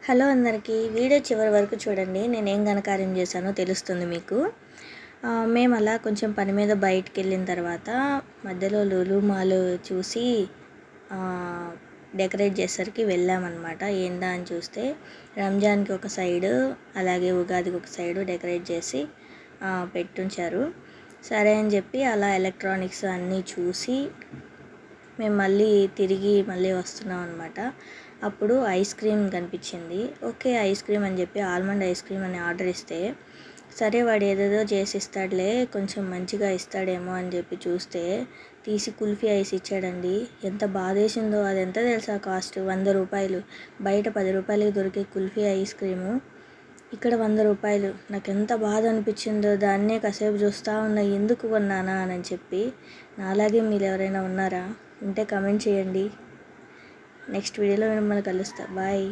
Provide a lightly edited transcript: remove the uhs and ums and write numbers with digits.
Hello అందరికీ, video చివరి వరకు చూడండి. నేనేం ఘనకార్యం చేశానో తెలుస్తుంది మీకు. మేము అలా కొంచెం పని మీద బయటికి వెళ్ళిన తర్వాత మధ్యలో లులు మాల్ చూసి డెకరేట్ చేసేసరికి వెళ్ళామన్నమాట. ఏందా అని చూస్తే రంజాన్కి ఒక సైడు అలాగే ఉగాదికి ఒక సైడు డెకరేట్ చేసి పెట్టుంచారు. సరే అని చెప్పి అలా ఎలక్ట్రానిక్స్ అన్నీ చూసి మేము మళ్ళీ వస్తున్నాం అనమాట. అప్పుడు ఐస్ క్రీమ్ కనిపించింది. ఓకే ఐస్ క్రీమ్ అని చెప్పి ఆల్మండ్ ఐస్ క్రీమ్ అని ఆర్డర్ ఇస్తే, సరే వాడు ఏదేదో చేసి ఇస్తాడులే, కొంచెం మంచిగా ఇస్తాడేమో అని చెప్పి చూస్తే తీసి కుల్ఫీ ఐస్ ఇచ్చాడండి. ఎంత బాధేసిందో. అది ఎంత తెలుసా కాస్ట్? 100 రూపాయలు. బయట 10 రూపాయలకి దొరికే కుల్ఫీ ఐస్ క్రీము ఇక్కడ 100 రూపాయలు. నాకు ఎంత బాధ అనిపించిందో. దాన్నే కాసేపు చూస్తూ ఉన్నా, ఎందుకు కొన్నానా అని చెప్పి. నాలాగే మీరు ఎవరైనా ఉన్నారా? ఉంటే కమెంట్ చేయండి. నెక్స్ట్ వీడియోలో మిమ్మల్ని కలుస్తా. బాయ్.